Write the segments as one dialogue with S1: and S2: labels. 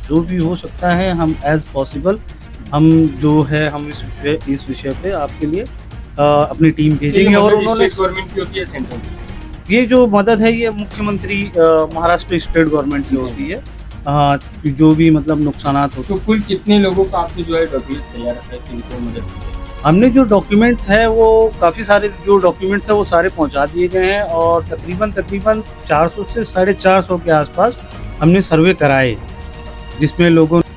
S1: जो भी हो सकता है हम एज पॉसिबल हम जो है हम इस विषय पे आपके लिए अपनी टीम भेजेंगे। और उन्होंने
S2: स्टेट गवर्नमेंट की होती है सेंट्रल की?
S1: ये जो मदद है ये मुख्यमंत्री महाराष्ट्र स्टेट गवर्नमेंट से होती है। जो भी मतलब नुकसानात होते
S2: तो कुल कितने लोगों का आपने जो है डॉक्यूमेंट तैयार रखा है जिनको मदद की है?
S1: हमने जो डॉक्यूमेंट्स है वो काफ़ी सारे जो डॉक्यूमेंट्स है वो सारे पहुंचा दिए गए हैं और तकरीबन 400 से 450 के आसपास हमने सर्वे कराए जिसमें लोगों को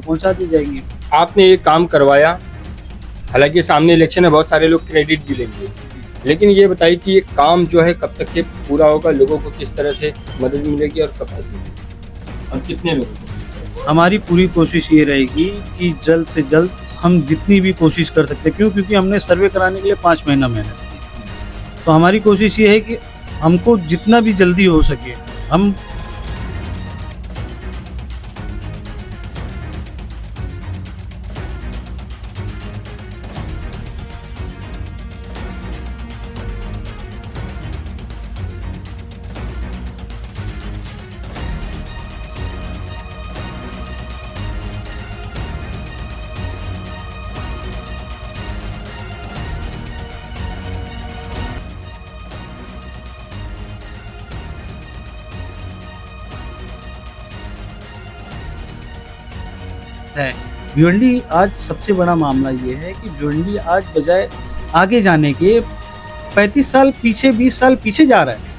S1: पहुंचा दी जाएंगी।
S2: आपने ये काम करवाया, हालांकि सामने इलेक्शन है, बहुत सारे लोग क्रेडिट भी लेंगे, लेकिन ये बताइए कि ये काम जो है कब तक के पूरा होगा, लोगों को किस तरह से मदद मिलेगी और कब तक और कितने लोगों को?
S1: हमारी पूरी कोशिश ये रहेगी कि जल्द से जल्द हम जितनी भी कोशिश कर सकते हैं, क्योंकि हमने सर्वे कराने के लिए 5 महीना मेहनत की। तो हमारी कोशिश ये है कि हमको जितना भी जल्दी हो सके हम है। भिवंडी आज सबसे बड़ा मामला ये है कि भिवंडी आज बजाय आगे जाने के 35 साल पीछे 20 साल पीछे जा रहा है।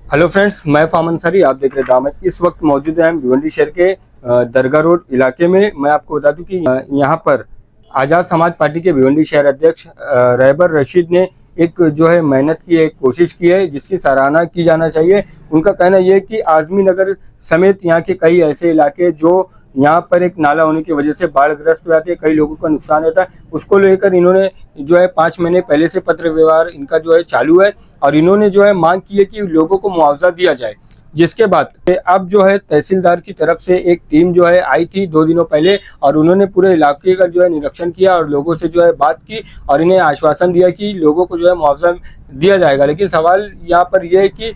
S2: हेलो फ्रेंड्स, मैं फाम अंसारी, आप देख रहे हैं दामद। इस वक्त मौजूद हैं हम भिवंडी शहर के दरगाह रोड इलाके में। मैं आपको बता दूं कि यहाँ पर आज़ाद समाज पार्टी के भिवंडी शहर अध्यक्ष रहबर रशीद ने एक जो है मेहनत की एक कोशिश की है जिसकी सराहना की जाना चाहिए। उनका कहना यह है कि आजमी नगर समेत यहाँ के कई ऐसे इलाके जो यहाँ पर एक नाला होने की वजह से बाढ़ग्रस्त हो जाते हैं, कई लोगों का नुकसान होता है, उसको लेकर इन्होंने जो है 5 महीने पहले से पत्र व्यवहार इनका जो है चालू है और इन्होंने जो है मांग की है कि लोगों को मुआवजा दिया जाए। जिसके बाद अब जो है तहसीलदार की तरफ से एक टीम जो है आई थी 2 दिनों पहले और उन्होंने पूरे इलाके का जो है निरीक्षण किया और लोगों से जो है बात की और इन्हें आश्वासन दिया कि लोगों को जो है मुआवजा दिया जाएगा। लेकिन सवाल यहाँ पर यह है कि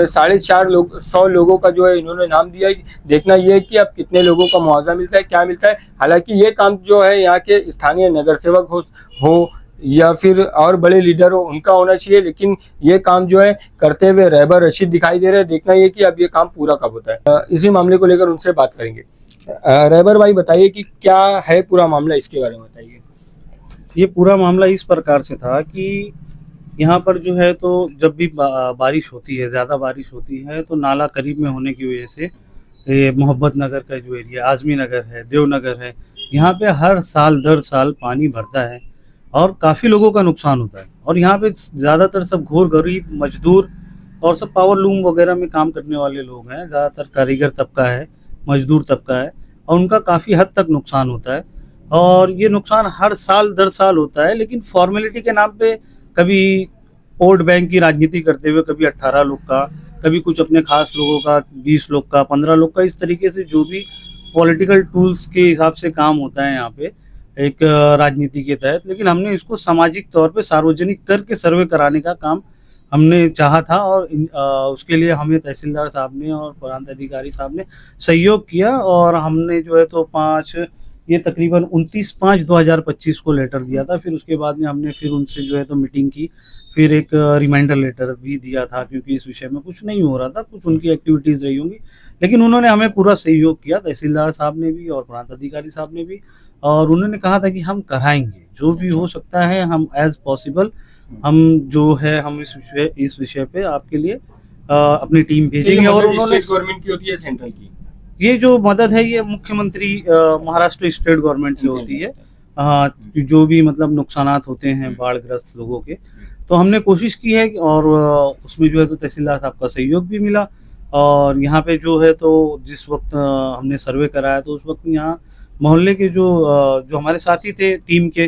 S2: 450 लोगों का जो है इन्होंने नाम दिया है। देखना यह है कि अब कितने लोगों का मुआवजा मिलता है, क्या मिलता है। हालांकि ये काम जो है यहाँ के स्थानीय नगर सेवक हो या फिर और बड़े लीडर हो उनका होना चाहिए, लेकिन ये काम जो है करते हुए रहबर रशीद दिखाई दे रहे हैं। देखना ये कि अब ये काम पूरा कब होता है। इसी मामले को लेकर उनसे बात करेंगे। रहबर भाई बताइए कि क्या है पूरा मामला, इसके बारे में बताइए।
S1: ये पूरा मामला इस प्रकार से था कि यहाँ पर जो है तो जब भी बारिश होती है, ज़्यादा बारिश होती है तो नाला करीब में होने की वजह से ये मोहब्बत नगर का जो एरिया, आज़मी नगर है, देवनगर है, यहाँ पे हर साल दर साल पानी भरता है और काफ़ी लोगों का नुकसान होता है। और यहाँ पे ज़्यादातर सब घोर गरीब मजदूर और सब पावर लूम वगैरह में काम करने वाले लोग हैं, ज़्यादातर कारीगर तबका है, मजदूर तबका है और उनका काफ़ी हद तक नुकसान होता है। और ये नुकसान हर साल दर साल होता है, लेकिन फॉर्मेलिटी के नाम पे कभी वोट बैंक की राजनीति करते हुए कभी 18 लोग का, कभी कुछ अपने खास लोगों का 20 लोग का, 15 लोग का, इस तरीके से जो भी पॉलिटिकल टूल्स के हिसाब से काम होता है यहाँ पे एक राजनीति के तहत। लेकिन हमने इसको सामाजिक तौर पे सार्वजनिक करके सर्वे कराने का काम हमने चाहा था और उसके लिए हमें तहसीलदार साहब ने और प्रांत अधिकारी साहब ने सहयोग किया और हमने जो है तो ये तकरीबन 29/5/2025 को लेटर दिया था। फिर उसके बाद में हमने फिर उनसे जो है तो मीटिंग की, फिर एक रिमाइंडर लेटर भी दिया था क्योंकि इस विषय में कुछ नहीं हो रहा था, कुछ उनकी एक्टिविटीज़ रही होंगी, लेकिन उन्होंने हमें पूरा सहयोग किया, तहसीलदार साहब ने भी और प्रांत अधिकारी साहब ने भी। और उन्होंने कहा था कि हम कराएंगे, जो भी हो सकता है हम एज पॉसिबल हम जो है हम इस विषय पे आपके लिए अपनी टीम भेजेंगे। और उन्होंने
S2: गवर्नमेंट की होती है सेंट्रल की?
S1: ये जो मदद है ये मुख्यमंत्री महाराष्ट्र स्टेट गवर्नमेंट से होती है। जो भी मतलब नुकसानात होते हैं बाढ़ग्रस्त लोगों के, तो हमने कोशिश की है और उसमें जो है तो तहसीलदार साहब का सहयोग भी मिला। और यहाँ पे जो है तो जिस वक्त हमने सर्वे कराया तो उस वक्त यहाँ मोहल्ले के जो हमारे साथी थे टीम के,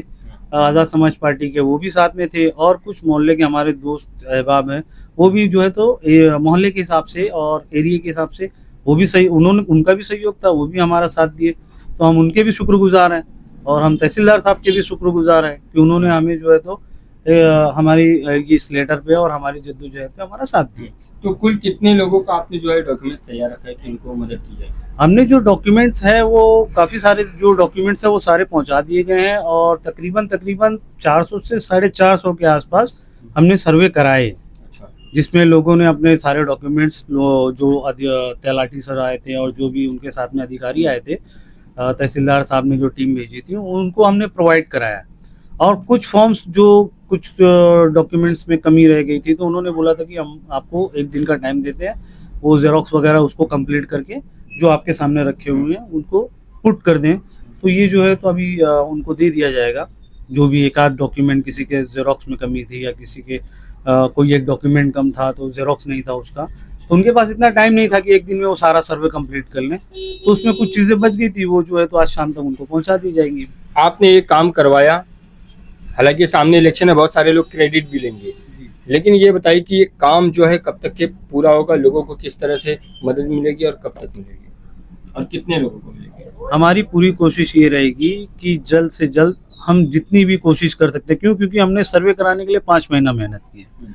S1: आज़ाद समाज पार्टी के, वो भी साथ में थे, और कुछ मोहल्ले के हमारे दोस्त अहबाब हैं, वो भी जो है तो मोहल्ले के हिसाब से और एरिया के हिसाब से वो भी सही, उन्होंने, उनका भी सहयोग था, वो भी हमारा साथ दिए। तो हम उनके भी शुक्रगुजार हैं, और हम तहसीलदार साहब के भी शुक्रगुजार हैं कि उन्होंने हमें जो है तो हमारी ये इस लेटर पे और हमारी जद्दोजहद पे हमारा साथ दिया।
S2: तो कुल कितने लोगों का आपने जो है डॉक्यूमेंट तैयार रखा है कि इनको मदद की जाए?
S1: हमने जो डॉक्यूमेंट्स हैं वो काफ़ी सारे जो डॉक्यूमेंट्स हैं वो सारे पहुंचा दिए गए हैं, और तकरीबन 400 से 450 के आसपास हमने सर्वे कराए,
S2: अच्छा।
S1: जिसमें लोगों ने अपने सारे डॉक्यूमेंट्स, जो तलाटी सर आए थे और जो भी उनके साथ में अधिकारी आए थे, तहसीलदार साहब ने जो टीम भेजी थी, उनको हमने प्रोवाइड कराया। और कुछ फॉर्म्स जो कुछ डॉक्यूमेंट्स में कमी रह गई थी, तो उन्होंने बोला था कि हम आपको 1 दिन का टाइम देते हैं, वो जेरोक्स वगैरह उसको कंप्लीट करके जो आपके सामने रखे हुए हैं उनको पुट कर दें। तो ये जो है तो अभी उनको दे दिया जाएगा, जो भी एक आध डॉक्यूमेंट किसी के जेरोक्स में कमी थी, या किसी के कोई एक डॉक्यूमेंट कम था तो जेरोक्स नहीं था उसका, तो उनके पास इतना टाइम नहीं था कि 1 दिन में वो सारा सर्वे कंप्लीट कर लें, तो उसमें कुछ चीज़ें बच गई थी, वो जो है तो आज शाम तक उनको पहुंचा दी जाएंगी।
S2: आपने ये काम करवाया, हालांकि सामने इलेक्शन है, बहुत सारे लोग क्रेडिट भी लेंगे, लेकिन ये बताइए कि ये काम जो है कब तक के पूरा होगा, लोगों को किस तरह से मदद मिलेगी और कब तक मिलेगी और कितने लोगों को मिलेगी?
S1: हमारी पूरी कोशिश ये रहेगी कि जल्द से जल्द हम जितनी भी कोशिश कर सकते हैं, क्योंकि हमने सर्वे कराने के लिए 5 महीना मेहनत की है,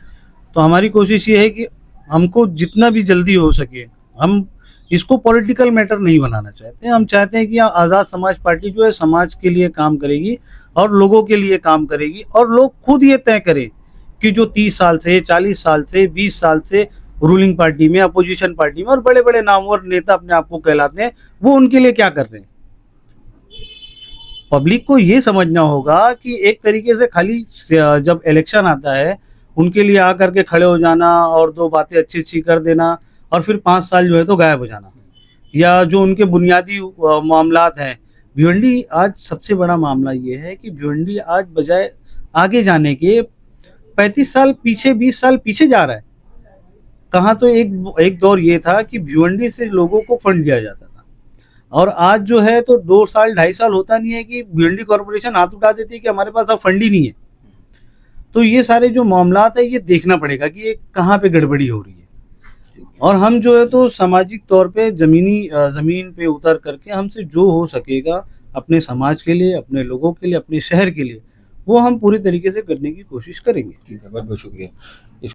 S1: तो हमारी कोशिश ये है कि हमको जितना भी जल्दी हो सके, हम इसको पॉलिटिकल मैटर नहीं बनाना चाहते। हम चाहते हैं कि आज़ाद समाज पार्टी जो है समाज के लिए काम करेगी और लोगों के लिए काम करेगी, और लोग खुद ये तय करें कि जो 30 साल से, 40 साल से, 20 साल से रूलिंग पार्टी में, अपोजिशन पार्टी में और बड़े बड़े नामवर नेता अपने आप को कहलाते हैं, वो उनके लिए क्या कर रहे हैं। पब्लिक को ये समझना होगा कि एक तरीके से खाली जब इलेक्शन आता है उनके लिए आकर के खड़े हो जाना और 2 बातें अच्छी अच्छी कर देना, और फिर 5 साल जो है तो गायब हो जाना, या जो उनके बुनियादी मामलात हैं। भिवंडी आज सबसे बड़ा मामला ये है कि भिवंडी आज बजाय आगे जाने के 35 साल पीछे, 20 साल पीछे जा रहा है। कहाँ तो एक दौर ये था कि भिवंडी से लोगों को फंड दिया जाता था, और आज जो है तो 2 साल 2.5 साल होता नहीं है कि भिवंडी कॉर्पोरेशन हाथ उठा देती है कि हमारे पास अब फंड ही नहीं है। तो ये सारे जो मामलात है ये देखना पड़ेगा कि ये कहाँ पे गड़बड़ी हो रही है, और हम जो है तो सामाजिक तौर पे ज़मीन पे उतर करके हमसे जो हो सकेगा अपने समाज के लिए, अपने लोगों के लिए, अपने शहर के लिए, वो हम पूरी तरीके से करने की कोशिश करेंगे।
S2: ठीक है, बहुत बहुत शुक्रिया।